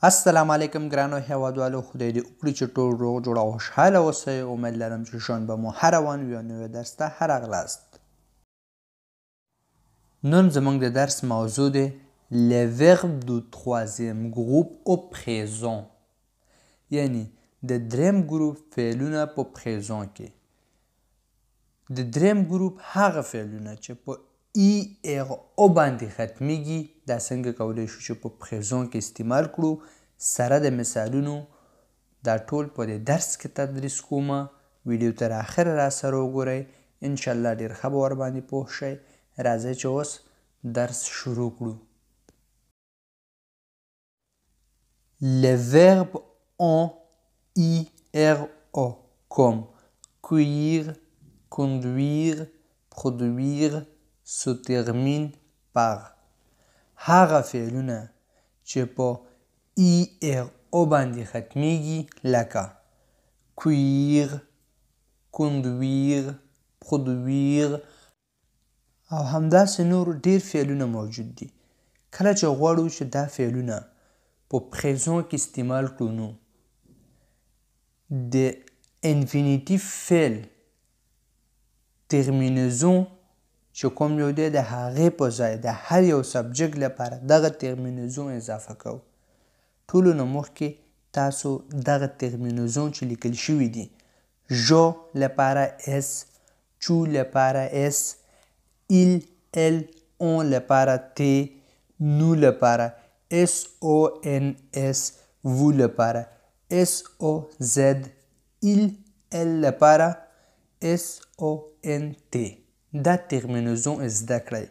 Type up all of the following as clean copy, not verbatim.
السلام علیکم ګرانو هیوادوالو، خدای دې وکړي چې ټول روغ جوړ او خوشحاله اوسئ. امید لرم چې ژوند به مو هر روان وي او نوي درس ته راغلاست. نن زموږ د درس موضوع دی les verbes du troisième groupe au présent، یعنی د دریم ګروپ فعلونه په پریزون کې. د دریم ګروپ هغه فعلونه چې په ای ار او باندې ختمیږي، دا څنګه کولی شو چې په پریزون کې استعمال کړو. سره د مثالونو دا ټول په دې درس کې تدریس کوم. ویډیو تر اخره را سره وګورئ، انشاءالله ډېر ښه به ورباندې پوه شئ. راځئ چې اوس درس شروع کړو. Les verbes en IRO comme cueillir, conduire, produire se terminent par هغه فعلونه چې په IRO باندې ختمیږي، لکه cueillir، conduire، produire او همداسې نور ډېر فعلونه موجود دي. کله چې غواړو چې دا فعلونه په پریزون کې استعمال کړو، نو د انفینیټیو فعل ترمینیزون چې کوم یو دی، د هغې په ځای د هر یو سبجکټ لپاره دغه ترمینیزون اضافه کوو. ټولو نه مخکې تاسو دغه ترمینیزون چې لیکل شوي دي، ژو لپاره اس، چو لپاره اس، il، el، on لپاره تی، نو لپاره SONS، vous لپاره SOZ، il، el لپاره SONT. دا ترمینیزون زده کړئ.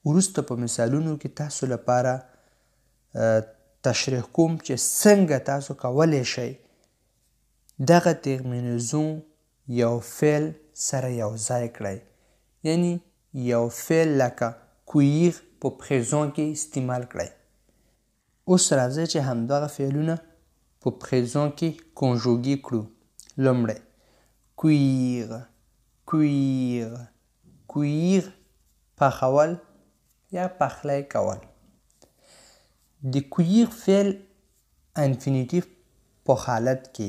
وروسته په مثالونو کې تاسو لپاره تشریح کوم چې څنګه تاسو کولی شئ دغه ترمینیزون یو فعل سره یو ځای کړئ. یعنی یو فعل لکه کویر په پریزون کې استعمال کړئ. اوس راځئ چې همدغه فعلونه په پریزون کې کنجوګي کړو. لومړی کویر، کویر، کویر پخول یا پخلی کول. د کویر فعل انفینیټیو په حالت کې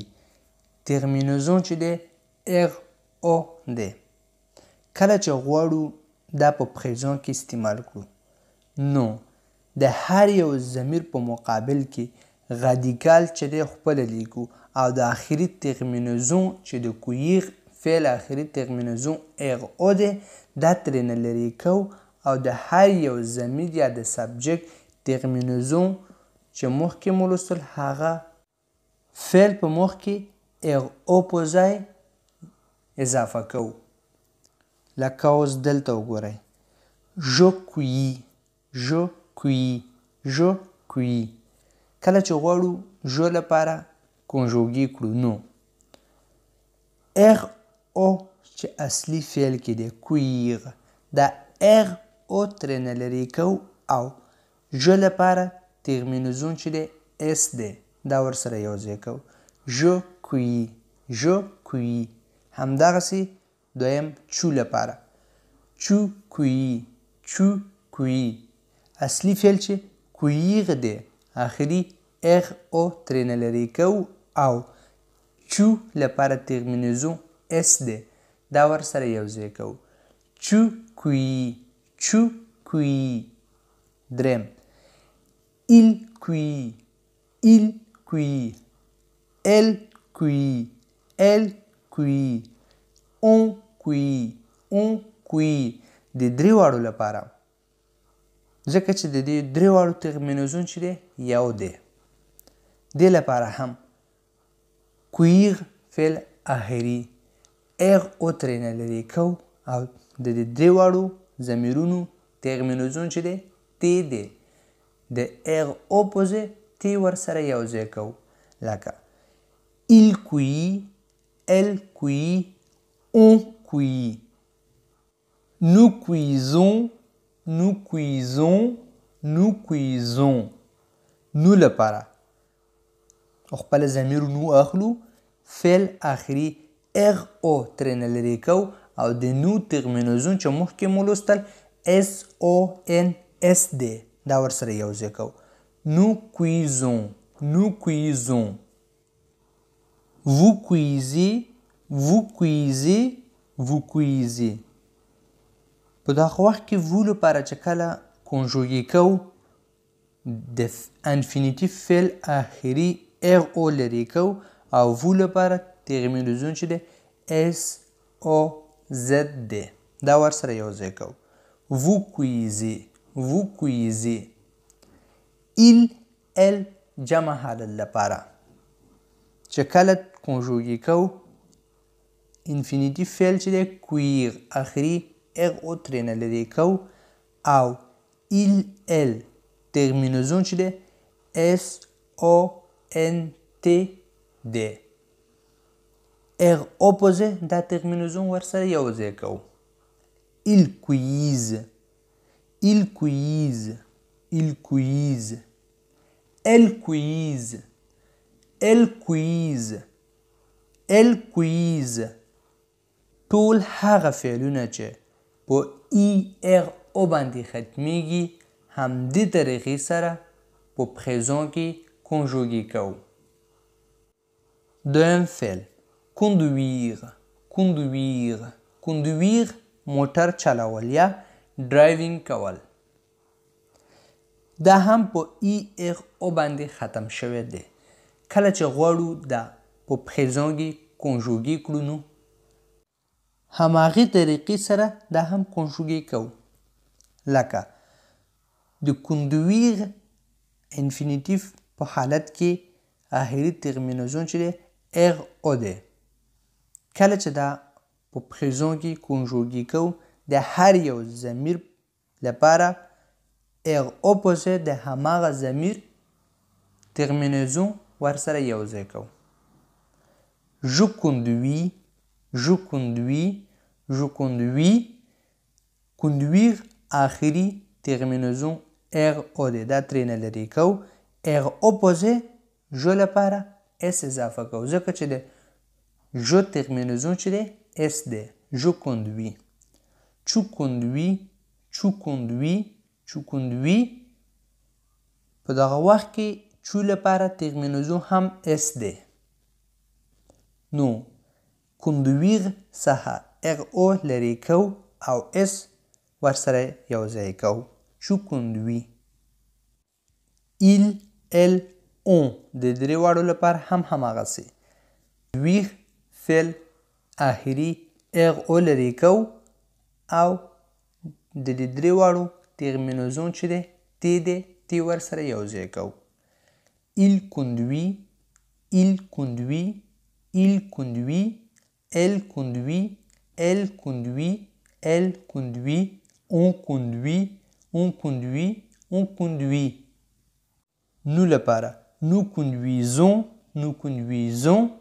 ترمینیزون چې دی ار او دی. کله چې غواړو دا په پریزون کې استعمال کړو، نو د هر یو ضمیر په مقابل کې غدیکال چې دی خپله لیکو، او د آخري ترمینیزون چې د کویر فعل آخري ترمینیزون ار او دی، دا ترېنه لرې کو او د هر یو ضمیر یا د سبجکټ ترمینیزون چې مخکې مو لوستل، هغه فعل په مخ کې ار او په ځای اضافه کوو. لکه اوس دلته وګورئ، je cueillis، je cueillis، je cueillis. کله چې غواړو ژو لپاره کنجوګي کړو، نو ار او چې اصلي فعل کې دی کویر، دا ار او ترېنه لرې کوو او ژو لپاره ترمینیزون چې دی اس دی، دا ورسره یو ځای کوو. je cueillis، je cueillis. همدغسې دویم چو لپاره چو کویی، چو کویی. اصلي فعل چې کویغ دی، آخري ار او ترېنه لرې کوو او چو لپاره ترمینیزون اس دی، دا ورسره یو ځای کوو. چو کویی، چو کویی. دریم il cueillit، il cueillit، elle cueillit، elle cueillit، on cueillit، on cueillit. د درې واړو لپاره، ځکه چې د دې درې واړو ترمینیزون چې دی یو دی، دې لپاره هم کویغ فعل آخري ار او ترېنه لرې کوو او د دې درې واړو ضمیرونو ترمینیزون چې دی تی دی، د ار او په ځای تی ورسره یو ځای کوو. لکه il cueillit، elle cueillit، on cueillit. Nous cueillons، nous cueillons، nous cueillons. nous لپاره خپل ضمیر نو اخلو، فعل آخري ار او ترېنه لرې کوو او د نو ترمینیزون چې مخکې مو لوستل SONS دی، دا ورسره یو ځای کوو. nous cueillons، nous cuisons. Vous cuisez, vous cuisez, vous cuisez. په دغه وخت کې vous لپاره چې کله کنجوګي کوو د انفینیتیف فعل آخري اغ او لرې کوو او vous لپاره ترمینیزون چې دی اس او زد دی دا ورسره یوځای کوو. vous cuisez, vous cuisez. il, elle جمع حالت لپاره چې کله کنجوګي کوو انفینیتیف فعل چې دی کویر آخري اغ او ترېنه لرې کوو او il, elle ترمینیزون چې دی اس او ان تی دی. اغ اپوزه دا ترمینیزون ورسره یوځای کوو. il cuise, il cuise, il cuise. elle cuise, elle cuise, elle cuise. ټول هغه فعلونه چې په ای اغ او باندې ختمیږي همدې طریقې سره په پریزون کې کنجوګي کوو. دویم فعل conduire, conduire, conduire موټر چلول یا ډرایوینګ کول. دا هم په ای اغ او باندې ختم شوی دی. کله چې غواړو دا په پریزون کې کنجوګي کړو نو هماغې طریقې سره دا هم کنجوګي کوو. لکه د کنډویر انفینیتیف په حالت کې آخري ترمینیزون چې دی اغ او دی. کله چې دا په پریزون کې کنجوګي کوو د هر یو ضمیر لپاره اغ اپوزه د هماغه ضمیر ترمینیزون ورسره یوځای کوو. je conduis, je conduis, je conduis. conduire آخري ترمینیزون اغ او دی دا ترېنه لرې کوو. اغ اپوزه جو لپاره اس اضافه کوو ځکه چې د جو ترمینیزون چې دی اس دی. je conduis, tu conduis, tu conduis, tu conduis. په دغه وخت کې چو لپاره ترمینیزون هم اس دی. نو کنډویر څخه اغ او لرې کوو او اس ورسره یوځای کوو. tu conduis. il, elle, on د درې واړو لپاره هم هماغسې. conduire فعل آخري اغ او لرې کوو او د دې درې واړو ترمینیزون چې دی تی دی تی ورسره یوځای کوو. il conduit, il conduit, il conduit, elle conduit, elle conduit, elle conduit, on conduit, on conduit, on conduit. nous لپاره nous conduisons, nous conduisons.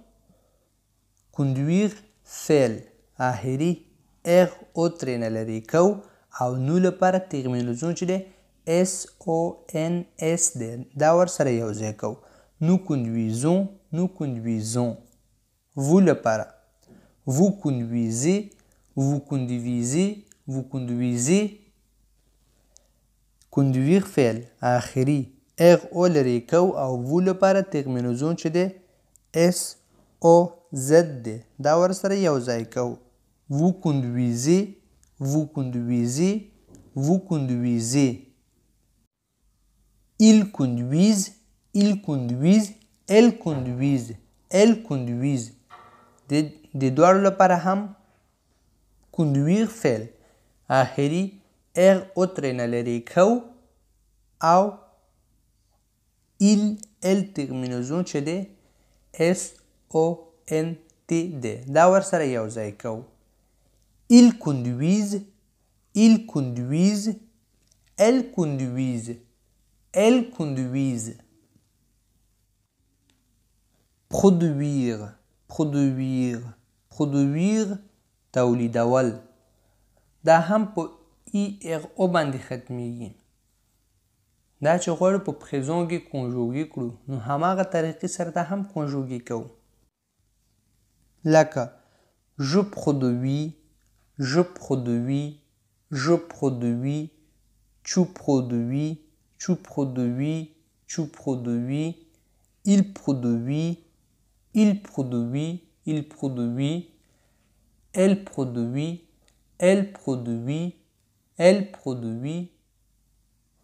conduire فعل آخري اغ او ترېنه لرې کوو او نو لپاره ترمینیزون چې دی اس او ان اس دی دا ورسره یوځای کوو. nous conduisons, nous conduisons. vous لپاره vous conduisez, vous conduisez, vous conduisez. conduire فعل آخري اغ او لرې کوو او vous لپاره ترمینیزون چې دی اس او زد دی دا ورسره یوځای کوو. vous conduisez, vous conduisez, vous conduisez. ils conduisent, ils conduisent, elles conduisent, elles conduisent. د دواړو لپاره هم conduire فعل آخري اغ او ترېنه لرې کوو او il, elle ترمینیزون چې دی اس او ان تی دی دا ورسره یوځای کوو. ils conduisent, ils conduisent, elles conduisent, elles conduisent. produire, produire, produire تولیدول دا هم په ای اغ او باندې ختمیږي. دا چې غواړو په پریزون کې کنجوګي کړو نو هماغه طریقې سره دا هم کنجوګي کوو. لکه je produis, je produis, je produis, tu produis, tu produis, tu produis, Il produit, il produit, il produit. Elle produit, elle produit, elle produit.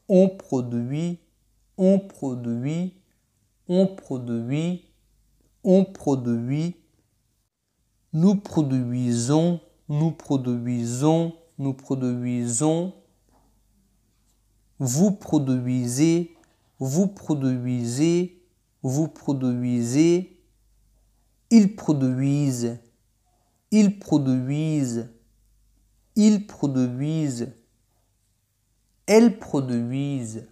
On produit, on produit, on produit, on produit. Nous produisons, nous produisons, nous produisons. Vous produisez, vous produisez, vous produisez. Ils produisent, ils produisent, ils produisent. Elles produisent,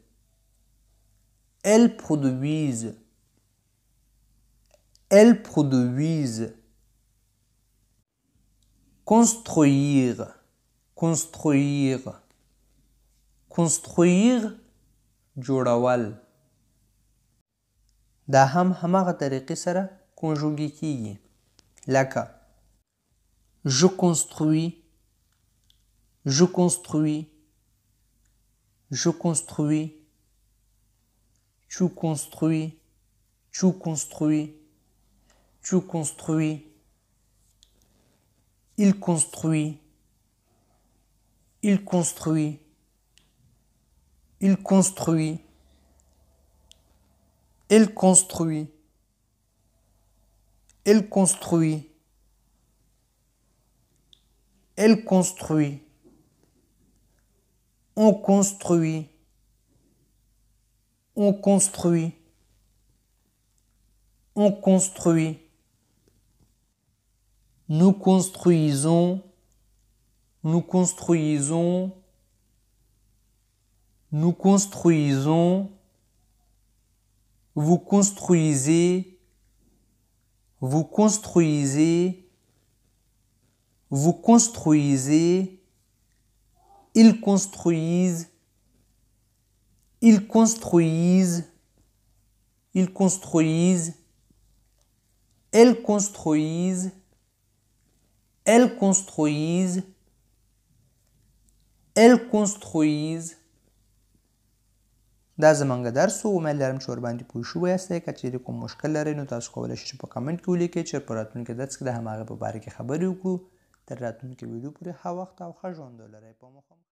elles produisent, elles produisent. Construire, construire, construire. جوړول. دا هم هماغه طریقې سره کنجوګې کیږي لکه je construis, je construis, je construis, tu construis, tu construis, tu construis, il construit, il construit, il construit, elle construit, elle construit, elle construit, on construit, on construit, on construit. Nous construisons, nous construisons, nous construisons. Vous construisez, vous construisez, vous construisez. Ils construisent, ils construisent, ils construisent. Elles construisent, elles construisent, elles construisent. دا زمونږ درس و. امید لرم چې ورباندې پوه شوي یاستئ. که چیرې کوم مشکل لرئ نو تاسو کولی شئ چې په کمنټ کې ولیکئ چې په راتلونکي درس کې د هماغې په باره کې خبرې وکړو. تر راتلونکي ویډیو پورې ښه وخت او ښه ژوند ولرئ. په مخه